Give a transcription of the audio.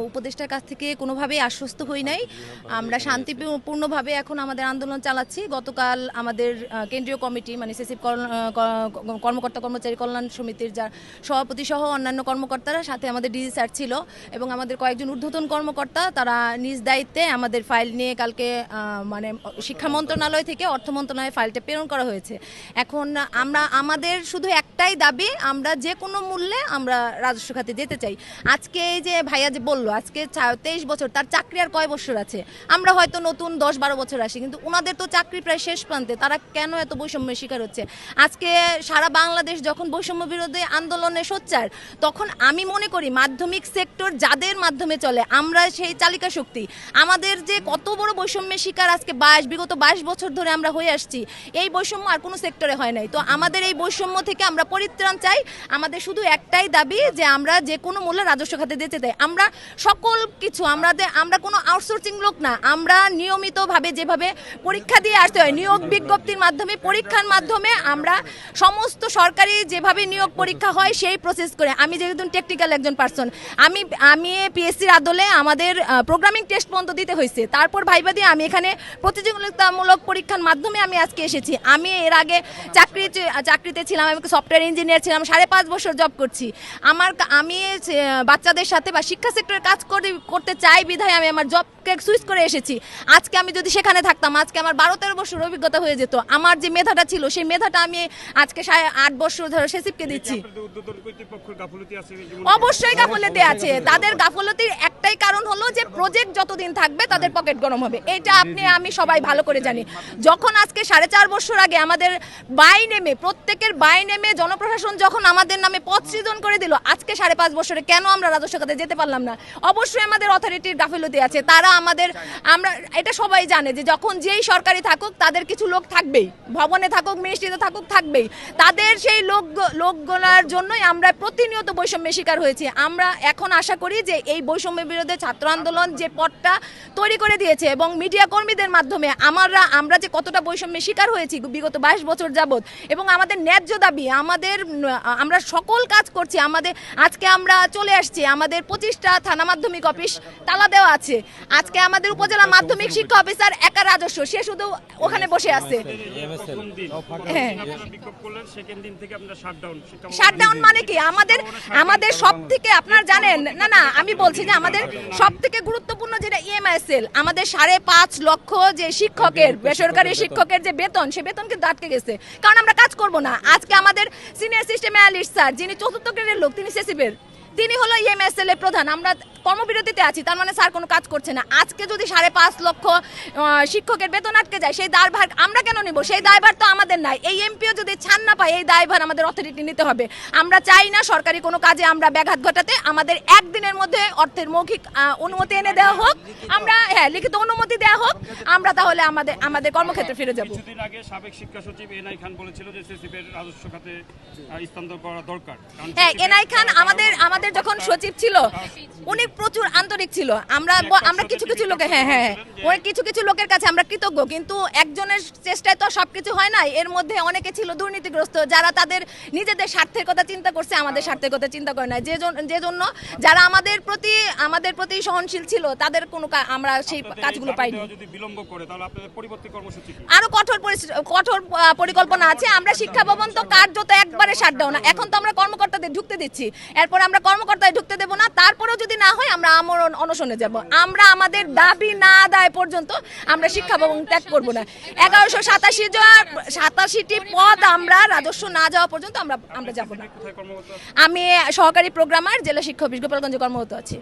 উপদেষ্টার কাছ থেকে কোনোভাবেই আশ্বস্ত হই নাই। আমরা শান্তিপূর্ণভাবে এখন আমাদের আন্দোলন চালাচ্ছি। গতকাল আমাদের কেন্দ্রীয় কমিটি মানে সেসিভ কর্মকর্তা কর্মচারী কল্যাণ সমিতির যার সভাপতি সহ অন্যান্য কর্মকর্তারা সাথে আমাদের ডিজি স্যার ছিল এবং আমাদের কয়েকজন ঊর্ধ্বতন কর্মকর্তা তারা নিজ দায়িত্বে আমাদের ফাইল নিয়ে কালকে মানে শিক্ষা মন্ত্রণালয় থেকে অর্থ মন্ত্রণালয়ে ফাইলটা প্রেরণ করা হয়েছে। এখন আমাদের শুধু একটাই দাবি, আমরা যে কোনো মূল্যে আমরা রাজস্ব খাতে যেতে চাই। আজকে এই যে ভাইয়া যে বললো আজকে 23 বছর, তার চাকরি আর কয় বছর আছে? আমরা হয়তো নতুন 10-12 বছর আসি, কিন্তু ওনাদের তো চাকরি প্রায় শেষ প্রান্তে। তারা কেন এত বৈষম্যের শিকার হচ্ছে? আজকে সারা বাংলাদেশ যখন বৈষম্য বিরোধী আন্দোলনে সোচ্চার, তখন আমি মনে করি মাধ্যমিক সেক্টর যাদের মাধ্যমে চলে আমরা সেই চালিকা শক্তি। আমাদের যে কত বড় বৈষম্যের শিকার আজকে বিগত 22 বছর ধরে আমরা হয়ে আসছি, এই বৈষম্য আর কোনো সেক্টরে হয় নাই। তো আমাদের এই বৈষম্য থেকে আমরা পরিত্রাণ চাই। আমাদের শুধু একটাই দাবি যে আমরা যে কোনো মূল্যে রাজস্ব খাতে যেতে চাই। আমরা সকল কিছু আমরা কোনো আউটসোর্সিং লোক না, আমরা নিয়মিতভাবে যেভাবে পরীক্ষা দিয়ে আসতে হয় নিয়োগ বিজ্ঞপ্তির মাধ্যমে, পরীক্ষার মাধ্যমে আমরা সমস্ত সরকারি যেভাবে নিয়োগ পরীক্ষা হয় সেই প্রসেস করে। আমি যেহেতু টেকনিক্যাল একজন পার্সন, আমি পিএসসির আদলে আমাদের প্রোগ্রামিং টেস্ট পর্যন্ত দিতে হয়েছে, তারপর ভাইবা দিয়ে আমি এখানে প্রতিযোগিতামূলক পরীক্ষার মাধ্যমে আমি আজকে এসেছি। আমি এর আগে চাকরিতে ছিলাম, আমি সফটওয়্যার ইঞ্জিনিয়ার ছিলাম, 5.5 বছর জব করছি। আমি বাচ্চাদের সাথে বা শিক্ষা সেক্টরে কাজ করতে চাই বিধায় আমি আমার জবকে সুইচ করে এসেছি। আজকে আমি যদি সেখানে থাকতাম, আজকে আমার 12-13 বছর অভিজ্ঞতা হয়ে যেত। আমার যে মেধাটা ছিল সেই মেধাটা আমি আজকে 8 বছর ধরে সেসিপকে দিচ্ছি। অবশ্যই গাফলতি আছে। তাদের গাফলতির একটাই কারণ হলো যে প্রজেক্ট যতদিন থাকবে তাদের পকেট গরম হবে, এটা আমি সবাই ভালো করে জানি। যখন আজকে 4.5 বছর আগে আমাদের প্রত্যেকের বাই নেমে জনপ্রশাসন যখন আমাদের নামে পদ সৃজন করে দিল, আজকে 5.5 বছরে কেন আমরা রাজস্ব খাতে যেতে পারলাম না? অবশ্যই আমাদের অথরিটির গাফিলতি আছে। আমরা এটা সবাই জানে যে যখন যেই সরকারি থাকুক তাদের কিছু লোক থাকবেই, ভবনে থাকুক মিনিস্ট্রিতে থাকবেই, তাদের সেই লোকগুলোর জন্যই আমরা প্রতিনিয়ত বৈষম্যের শিকার হয়েছি। আমরা এখন আশা করি যে এই বৈষম্য বিরোধী ছাত্র আন্দোলন যে পথটা তৈরি করে দিয়েছে এবং মিডিয়া কর্মীদের মাধ্যমে আমরা যে কতটা বৈষম্যের শিকার হয়েছি বিগত 22 বছর যাবত, এবং আমাদের ন্যায্য দাবি আমরা সকল কাজ করছি। আজকে আমরা চলে আসছি, আমাদের 25টা থানা মাধ্যমিক অফিস তালা দেওয়া আছে। আজকে আমাদের উপজেলা মাধ্যমিক শিক্ষা অফিসার একা রাজস্ব, সে শুধু ওখানে বসে আছে। শাটডাউন মানে কি? আমাদের সব থেকে আপনারা জানেন না, আমি বলছি যে আমাদের সব থেকে গুরুত্বপূর্ণ যেটা ইএমআইএসএল, আমাদের 5.5 লক্ষ যে শিক্ষকের, বেসরকারি শিক্ষকের যে বেতন, সে বেতন কিন্তু আটকে গেছে, কারণ আমরা কাজ করব না। আজকে আমাদের সিনিয়র সিস্টেম অ্যানালিস্ট স্যার, যিনি 4র্থ গ্রেডের লোক, তিনি সেসিবের, তিনি হলো ইএমআইএসএল এর প্রধান। আমরা কর্মবিরতিতে আছি, তার মানে স্যার কোনো কাজ করছে না। আজকে যদি 5.5 লক্ষ শিক্ষকের বেতন আটকে যায়, সেই দায়ভার আমরা কেন নিব? সেই দায়ভার তো আমাদের নাই। এই এমপিও যদি ছাড় না পায়, এই দায়ভার আমাদের অথরিটি নিতে হবে। আমরা চাই না সরকারি কোনো কাজে আমরা ব্যাঘাত ঘটাতে। আমাদের একদিনের মধ্যে অর্থের মৌখিক অনুমতি এনে দেওয়া হোক, আমরা লিখিত অনুমতি দেওয়া হোক, আমরা তাহলে আমাদের কর্মক্ষেত্রে ফিরে যাব। কিছুদিন আগে সাবেক শিক্ষা সচিব এনআই খান বলেছিল যে সিসিবের রাজস্ব খাতে স্থানান্তর করা দরকার। এনআই খান আমাদের যখন সচিব ছিল, উনি প্রচুর আন্তরিক ছিল। আমরা কিছু লোকে কিছু লোকের কাছে আমরা কৃতজ্ঞ, কিন্তু একজনের চেষ্টায় তো সবকিছু হয় না। এর মধ্যে অনেকে ছিল দুর্নীতিগ্রস্ত, যারা তাদের নিজেদের স্বার্থের কথা চিন্তা করছে, আমাদের স্বার্থের কথা চিন্তা করে না। যে জন্য যারা আমাদের প্রতি সহনশীল ছিল, তাদের কোনো আমরা সেই কাজগুলো পাইনি। আরো কঠোর পরিকল্পনা আছে। আমরা শিক্ষা ভবন তো কার্যত একবারে শাটডাউন না। এখন তো আমরা কর্মকর্তাদের ঢুকতে দিচ্ছি, এরপর আমরা কর্মকর্তায় ঢুকতে দেব না। তারপরেও যদি না হয় আমরা আমরণ অনশনে যাব। আমরা আমাদের দাবি না আদায় পর্যন্ত আমরা শিক্ষা ভবন ত্যাগ করব না। 1187টি পদ আমরা রাজস্ব না যাওয়া পর্যন্ত আমরা যাব না। আমি সহকারী প্রোগ্রামার, জেলা শিক্ষা অফিস, গোপালগঞ্জে কর্মরত আছি।